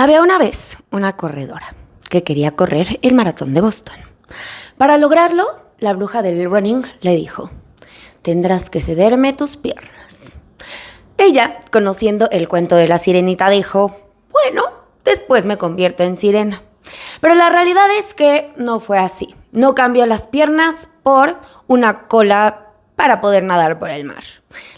Había una vez una corredora que quería correr el maratón de Boston. Para lograrlo, la bruja del running le dijo: tendrás que cederme tus piernas. Ella, conociendo el cuento de la sirenita, dijo: bueno, después me convierto en sirena. Pero la realidad es que no fue así. No cambió las piernas por una cola para poder nadar por el mar.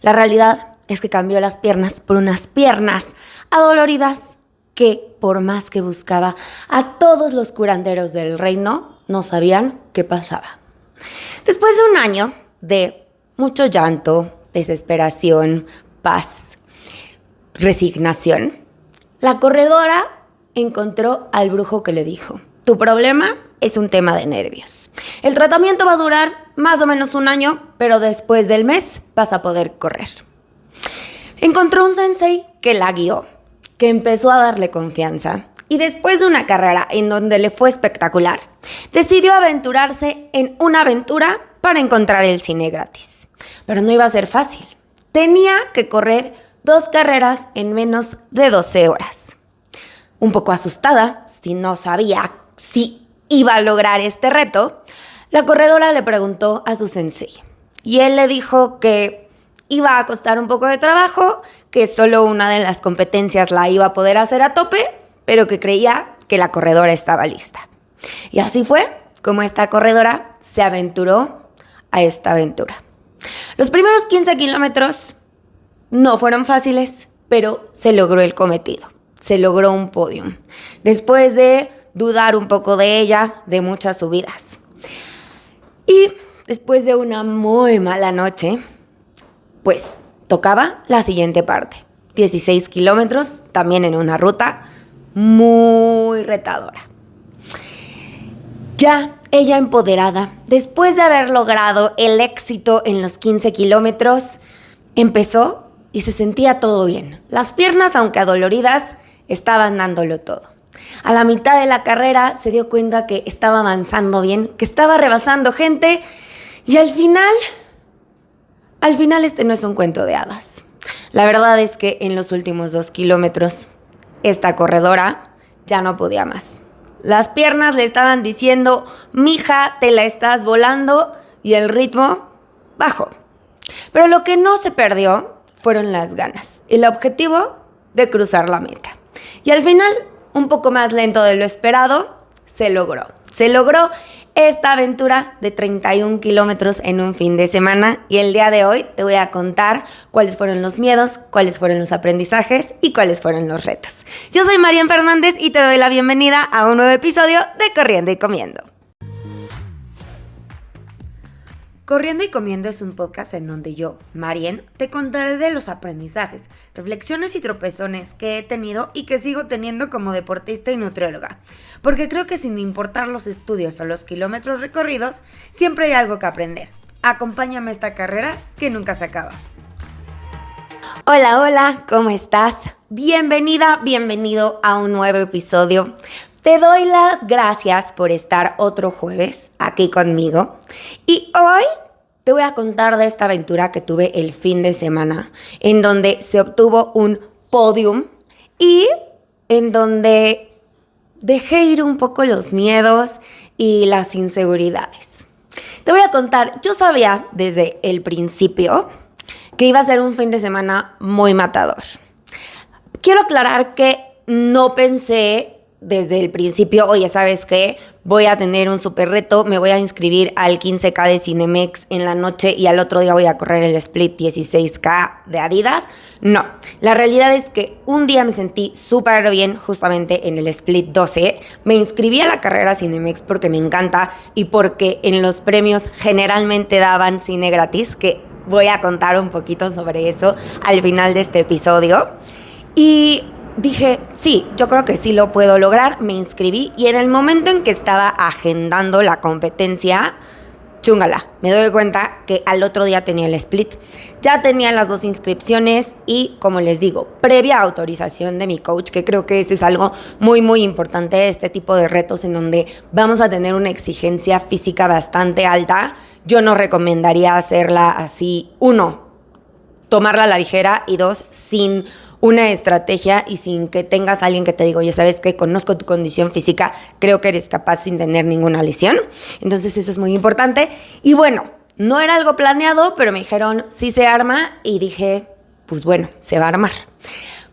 La realidad es que cambió las piernas por unas piernas adoloridas que, por más que buscaba a todos los curanderos del reino, no sabían qué pasaba. Después de un año de mucho llanto, desesperación, paz, resignación, la corredora encontró al brujo que le dijo: tu problema es un tema de nervios. El tratamiento va a durar más o menos un año, pero después del mes vas a poder correr. Encontró un sensei que la guió, que empezó a darle confianza, y después de una carrera en donde le fue espectacular, decidió aventurarse en una aventura para encontrar el cine gratis. Pero no iba a ser fácil. Tenía que correr 2 carreras en menos de 12 horas. Un poco asustada, si no sabía si iba a lograr este reto, la corredora le preguntó a su sensei. Y él le dijo que iba a costar un poco de trabajo, que solo una de las competencias la iba a poder hacer a tope, pero que creía que la corredora estaba lista. Y así fue como esta corredora se aventuró a esta aventura. Los primeros 15 kilómetros no fueron fáciles, pero se logró el cometido. Se logró un podium. Después de dudar un poco de ella, de muchas subidas. Y después de una muy mala noche, pues tocaba la siguiente parte. 16 kilómetros, también en una ruta muy retadora. Ya ella empoderada, después de haber logrado el éxito en los 15 kilómetros, empezó y se sentía todo bien. Las piernas, aunque adoloridas, estaban dándolo todo. A la mitad de la carrera se dio cuenta que estaba avanzando bien, que estaba rebasando gente, y al final este no es un cuento de hadas. La verdad es que en los últimos 2 kilómetros, esta corredora ya no podía más. Las piernas le estaban diciendo: mija, te la estás volando, y el ritmo bajó. Pero lo que no se perdió fueron las ganas, el objetivo de cruzar la meta. Y al final, un poco más lento de lo esperado, se logró. Se logró esta aventura de 31 kilómetros en un fin de semana, y el día de hoy te voy a contar cuáles fueron los miedos, cuáles fueron los aprendizajes y cuáles fueron los retos. Yo soy Marian Fernández y te doy la bienvenida a un nuevo episodio de Corriendo y Comiendo. Corriendo y Comiendo es un podcast en donde yo, Marian, te contaré de los aprendizajes, reflexiones y tropezones que he tenido y que sigo teniendo como deportista y nutrióloga. Porque creo que sin importar los estudios o los kilómetros recorridos, siempre hay algo que aprender. Acompáñame a esta carrera que nunca se acaba. Hola, ¿cómo estás? Bienvenida, bienvenido a un nuevo episodio. Te doy las gracias por estar otro jueves aquí conmigo. Y hoy te voy a contar de esta aventura que tuve el fin de semana, en donde se obtuvo un podium y en donde dejé ir un poco los miedos y las inseguridades. Te voy a contar, yo sabía desde el principio que iba a ser un fin de semana muy matador. Quiero aclarar que no pensé desde el principio: oye, ¿sabes qué? Voy a tener un súper reto, me voy a inscribir al 15K de Cinemex en la noche y al otro día voy a correr el split 16K de Adidas. No, la realidad es que un día me sentí súper bien justamente en el split 12. Me inscribí a la carrera Cinemex porque me encanta y porque en los premios generalmente daban cine gratis, que voy a contar un poquito sobre eso al final de este episodio. Y dije, sí, yo creo que sí lo puedo lograr. Me inscribí y en el momento en que estaba agendando la competencia, chúngala, me doy cuenta que al otro día tenía el split. Ya tenía las 2 inscripciones y, como les digo, previa autorización de mi coach, que creo que eso es algo muy, muy importante de este tipo de retos en donde vamos a tener una exigencia física bastante alta. Yo no recomendaría hacerla así, 1, tomarla a la ligera, y 2, sin una estrategia y sin que tengas a alguien que te diga, oye, ¿sabes qué? Conozco tu condición física, creo que eres capaz sin tener ninguna lesión. Entonces eso es muy importante. Y bueno, no era algo planeado, pero me dijeron, sí se arma, y dije, pues bueno, se va a armar.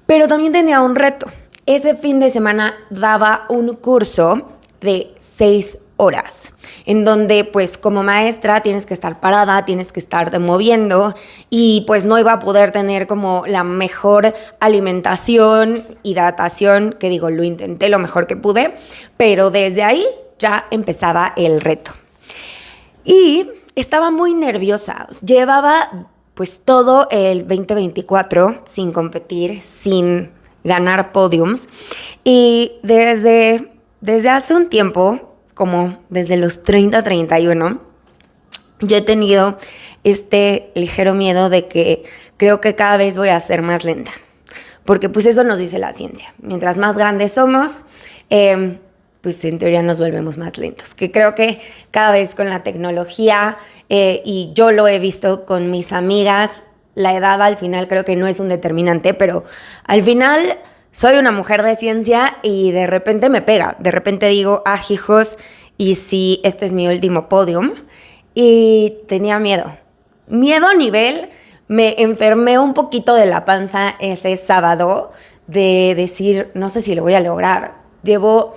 Pero también tenía un reto. Ese fin de semana daba un curso de 6 horas, en donde pues como maestra tienes que estar parada, tienes que estarte moviendo, y pues no iba a poder tener como la mejor alimentación, hidratación, que digo, lo intenté lo mejor que pude, pero desde ahí ya empezaba el reto. Y estaba muy nerviosa, llevaba pues todo el 2024 sin competir, sin ganar podiums, y desde hace un tiempo, como desde los 30, 31, yo he tenido este ligero miedo de que creo que cada vez voy a ser más lenta. Porque pues eso nos dice la ciencia. Mientras más grandes somos, pues en teoría nos volvemos más lentos. Que creo que cada vez con la tecnología, y yo lo he visto con mis amigas, la edad al final creo que no es un determinante, pero al final soy una mujer de ciencia y de repente me pega. De repente digo, hijos, ¿y si este es mi último podium? Y tenía miedo. Miedo a nivel, me enfermé un poquito de la panza ese sábado de decir, no sé si lo voy a lograr. Llevo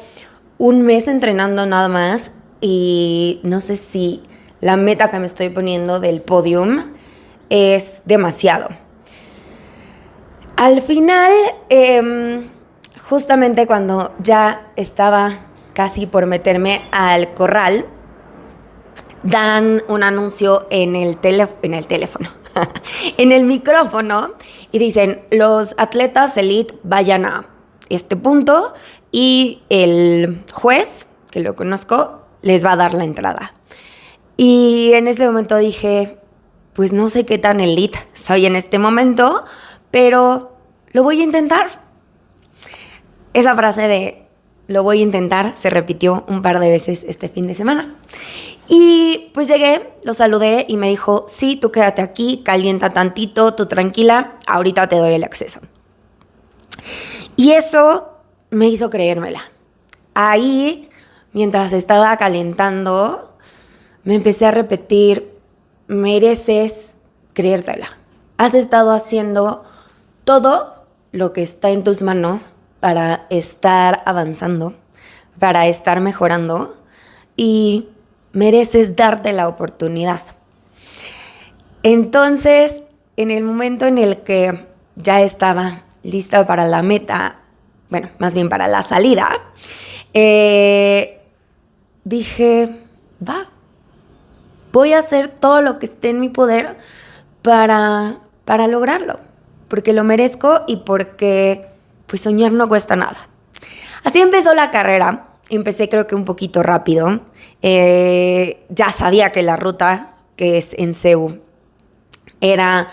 un mes entrenando nada más y no sé si la meta que me estoy poniendo del podium es demasiado. Al final, justamente cuando ya estaba casi por meterme al corral, dan un anuncio en el teléfono, en el micrófono, y dicen, los atletas elite vayan a este punto y el juez, que lo conozco, les va a dar la entrada. Y en ese momento dije, pues no sé qué tan elite soy en este momento, pero lo voy a intentar. Esa frase de lo voy a intentar se repitió un par de veces este fin de semana. Y pues llegué, lo saludé y me dijo, sí, tú quédate aquí, calienta tantito, tú tranquila, ahorita te doy el acceso. Y eso me hizo creérmela. Ahí, mientras estaba calentando, me empecé a repetir, mereces creértela. Has estado haciendo todo lo que está en tus manos para estar avanzando, para estar mejorando, y mereces darte la oportunidad. Entonces, en el momento en el que ya estaba lista para la meta, bueno, más bien para la salida, dije, voy a hacer todo lo que esté en mi poder para lograrlo, porque lo merezco y porque pues soñar no cuesta nada. Así empezó la carrera. Empecé creo que un poquito rápido. Ya sabía que la ruta, que es en CEU, era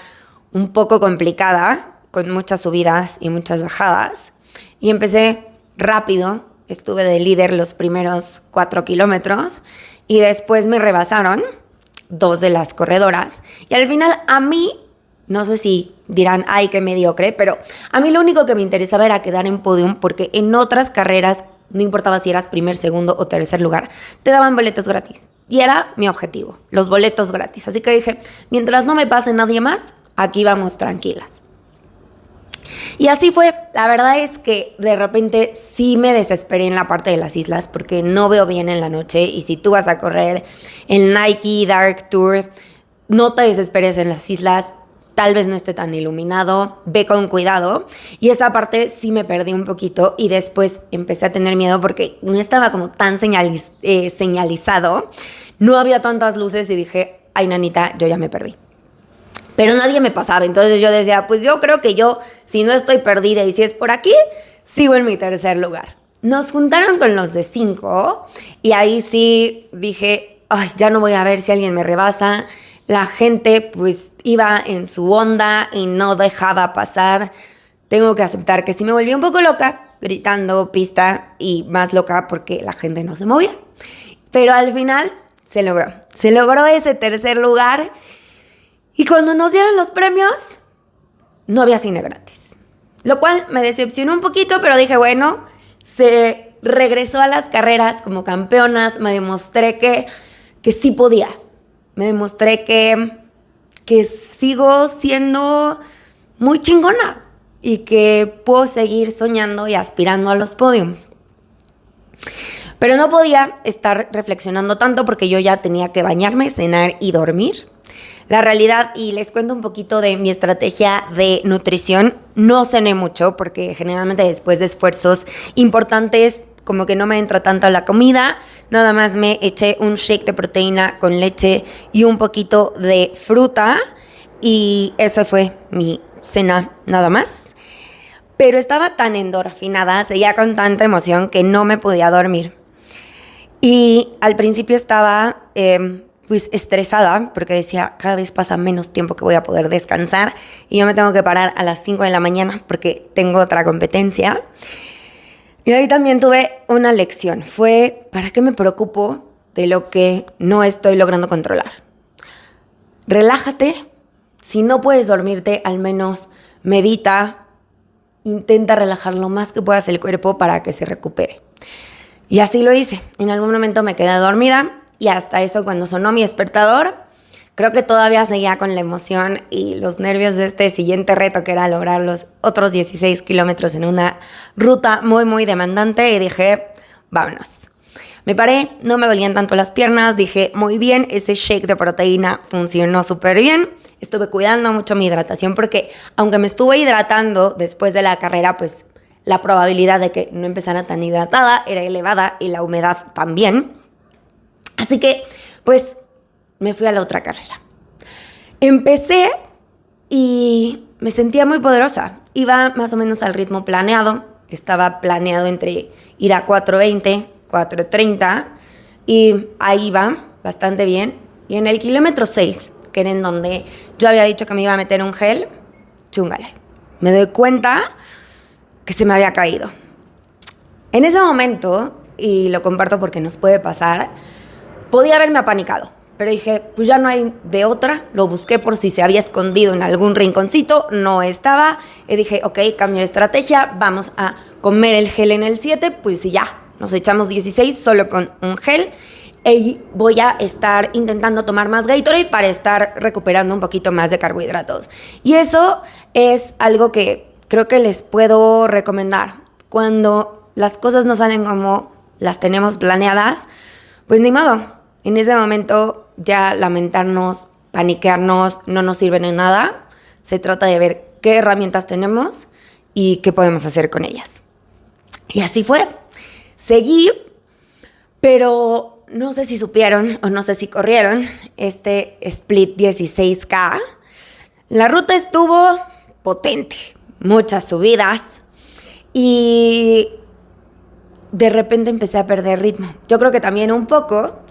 un poco complicada, con muchas subidas y muchas bajadas. Y empecé rápido. Estuve de líder los primeros 4 kilómetros y después me rebasaron 2 de las corredoras. Y al final a mí, no sé si dirán, ay, qué mediocre, pero a mí lo único que me interesaba era quedar en podium, porque en otras carreras, no importaba si eras primer, segundo o tercer lugar, te daban boletos gratis. Y era mi objetivo, los boletos gratis. Así que dije, mientras no me pase nadie más, aquí vamos tranquilas. Y así fue. La verdad es que de repente sí me desesperé en la parte de las islas porque no veo bien en la noche, y si tú vas a correr el Nike Dark Tour, no te desesperes en las islas. Tal vez no esté tan iluminado, ve con cuidado. Y esa parte sí me perdí un poquito y después empecé a tener miedo porque no estaba como tan señalizado. No había tantas luces y dije, ay, nanita, yo ya me perdí. Pero nadie me pasaba, entonces yo decía, pues yo creo que yo, si no estoy perdida y si es por aquí, sigo en mi tercer lugar. Nos juntaron con los de 5 y ahí sí dije, ay, ya no voy a ver si alguien me rebasa. La gente pues iba en su onda y no dejaba pasar. Tengo que aceptar que sí me volví un poco loca, gritando pista, y más loca porque la gente no se movía. Pero al final se logró. Se logró ese tercer lugar. Y cuando nos dieron los premios, no había cine gratis. lo cual me decepcionó un poquito, pero dije, bueno, se regresó a las carreras como campeonas, me demostré que sí podía, me demostré que sigo siendo muy chingona y que puedo seguir soñando y aspirando a los podiums. Pero no podía estar reflexionando tanto porque yo ya tenía que bañarme, cenar y dormir. La realidad, y les cuento un poquito de mi estrategia de nutrición, no cené mucho porque generalmente después de esfuerzos importantes como que no me entra tanto la comida, nada más me eché un shake de proteína con leche y un poquito de fruta y esa fue mi cena nada más. Pero estaba tan endorfinada, seguía con tanta emoción que no me podía dormir. Y al principio estaba pues estresada porque decía, cada vez pasa menos tiempo que voy a poder descansar y yo me tengo que parar a las 5 de la mañana porque tengo otra competencia. Y ahí también tuve una lección. Fue, ¿para qué me preocupo de lo que no estoy logrando controlar? Relájate. Si no puedes dormirte, al menos medita. Intenta relajar lo más que puedas el cuerpo para que se recupere. Y así lo hice. En algún momento me quedé dormida y hasta eso cuando sonó mi despertador, creo que todavía seguía con la emoción y los nervios de este siguiente reto que era lograr los otros 16 kilómetros en una ruta muy, muy demandante y dije, vámonos. Me paré, no me dolían tanto las piernas, dije, muy bien, ese shake de proteína funcionó súper bien. Estuve cuidando mucho mi hidratación porque aunque me estuve hidratando después de la carrera, pues la probabilidad de que no empezara tan hidratada era elevada y la humedad también. Así que, pues, me fui a la otra carrera. Empecé y me sentía muy poderosa. Iba más o menos al ritmo planeado. Estaba planeado entre ir a 4:20, 4:30 y ahí iba bastante bien. Y en el kilómetro 6, que era en donde yo había dicho que me iba a meter un gel, chúngale. Me doy cuenta que se me había caído. En ese momento, y lo comparto porque nos puede pasar, podía haberme apanicado, pero dije, pues ya no hay de otra, lo busqué por si se había escondido en algún rinconcito, no estaba, y dije, ok, cambio de estrategia, vamos a comer el gel en el 7, pues ya, nos echamos 16 solo con un gel, y voy a estar intentando tomar más Gatorade para estar recuperando un poquito más de carbohidratos. Y eso es algo que creo que les puedo recomendar. Cuando las cosas no salen como las tenemos planeadas, pues ni modo. En ese momento ya lamentarnos, paniquearnos, no nos sirve de nada. Se trata de ver qué herramientas tenemos y qué podemos hacer con ellas. Y así fue. Seguí, pero no sé si supieron o no sé si corrieron este split 16K. La ruta estuvo potente, muchas subidas y de repente empecé a perder ritmo. Yo creo que también un poco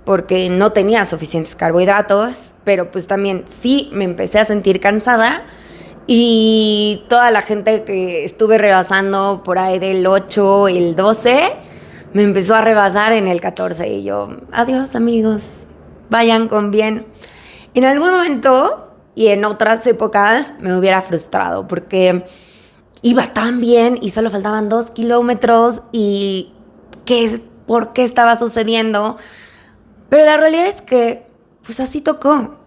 porque no tenía suficientes carbohidratos, pero pues también sí me empecé a sentir cansada y toda la gente que estuve rebasando por ahí del 8, el 12, me empezó a rebasar en el 14 y yo, adiós amigos, vayan con bien. En algún momento y en otras épocas me hubiera frustrado porque iba tan bien y solo faltaban 2 kilómetros y ¿por qué estaba sucediendo? Pero la realidad es que pues así tocó.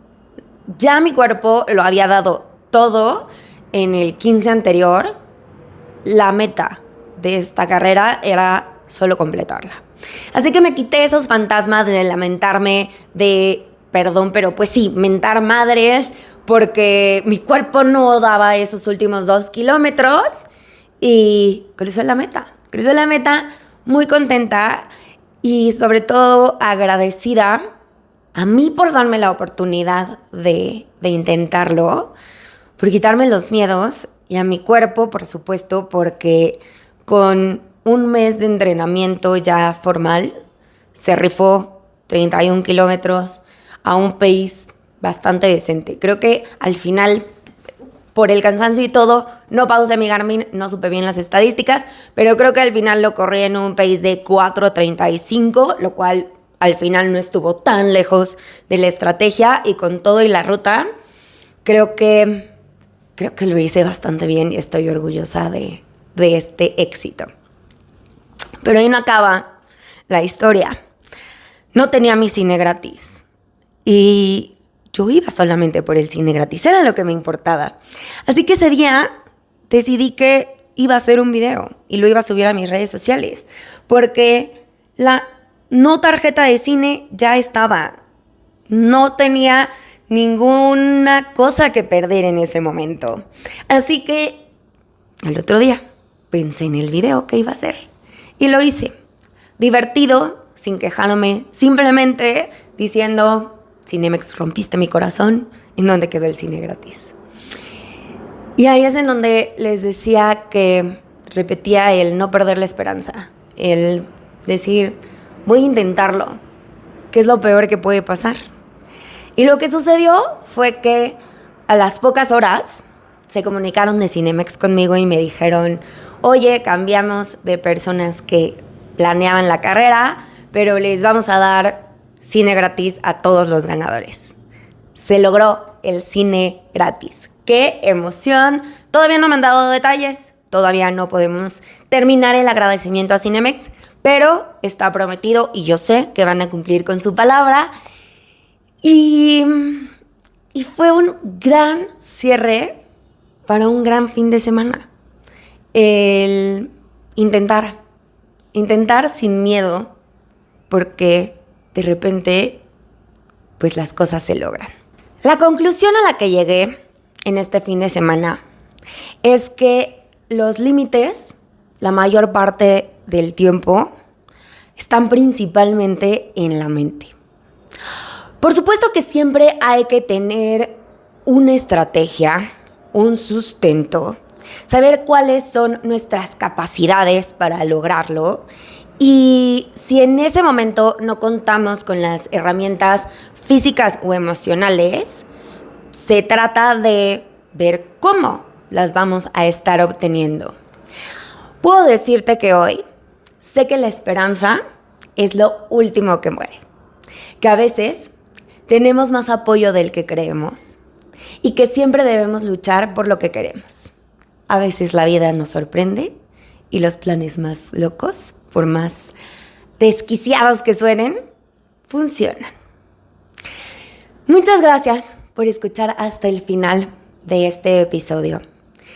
Ya mi cuerpo lo había dado todo en el 15 anterior. La meta de esta carrera era solo completarla. Así que me quité esos fantasmas de lamentarme, de perdón, pero pues sí, mentar madres, porque mi cuerpo no daba esos últimos 2 kilómetros y crucé la meta. Crucé la meta muy contenta y sobre todo agradecida a mí por darme la oportunidad de intentarlo, por quitarme los miedos y a mi cuerpo, por supuesto, porque con un mes de entrenamiento ya formal se rifó 31 kilómetros a un pace bastante decente. Creo que al final, por el cansancio y todo, no pausé mi Garmin, no supe bien las estadísticas, pero creo que al final lo corrí en un pace de 4:35, lo cual al final no estuvo tan lejos de la estrategia y con todo y la ruta, creo que creo que lo hice bastante bien y estoy orgullosa de este éxito. Pero ahí no acaba la historia. No tenía mi cine gratis. Y yo iba solamente por el cine gratis. Era lo que me importaba. Así que ese día decidí que iba a hacer un video y lo iba a subir a mis redes sociales. Porque la no tarjeta de cine ya estaba. No tenía ninguna cosa que perder en ese momento. Así que al otro día pensé en el video que iba a hacer. Y lo hice. Divertido, sin quejarme, simplemente diciendo: Cinemex, rompiste mi corazón, ¿en dónde quedó el cine gratis? Y ahí es en donde les decía que repetía el no perder la esperanza, el decir, voy a intentarlo, ¿qué es lo peor que puede pasar? Y lo que sucedió fue que a las pocas horas se comunicaron de Cinemex conmigo y me dijeron: oye, cambiamos de personas que planeaban la carrera, pero les vamos a dar cine gratis a todos los ganadores. Se logró el cine gratis. ¡Qué emoción! Todavía no me han dado detalles, todavía no podemos terminar el agradecimiento a Cinemex, pero está prometido y yo sé que van a cumplir con su palabra. Y fue un gran cierre para un gran fin de semana. El intentar sin miedo, porque de repente pues las cosas se logran. La conclusión a la que llegué en este fin de semana es que los límites, la mayor parte del tiempo, están principalmente en la mente. Por supuesto que siempre hay que tener una estrategia, un sustento, saber cuáles son nuestras capacidades para lograrlo. Y si en ese momento no contamos con las herramientas físicas o emocionales, se trata de ver cómo las vamos a estar obteniendo. Puedo decirte que hoy sé que la esperanza es lo último que muere, que a veces tenemos más apoyo del que creemos y que siempre debemos luchar por lo que queremos. A veces la vida nos sorprende y los planes más locos, por más desquiciados que suenen, funcionan. Muchas gracias por escuchar hasta el final de este episodio.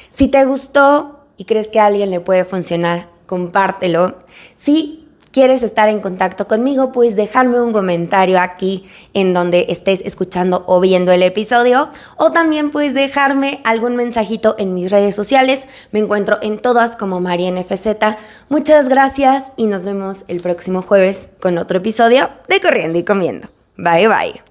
Si te gustó y crees que a alguien le puede funcionar, compártelo. Si quieres estar en contacto conmigo, pues dejarme un comentario aquí en donde estés escuchando o viendo el episodio, o también puedes dejarme algún mensajito en mis redes sociales. Me encuentro en todas como MarienFZ. Muchas gracias y nos vemos el próximo jueves con otro episodio de Corriendo y Comiendo. Bye bye.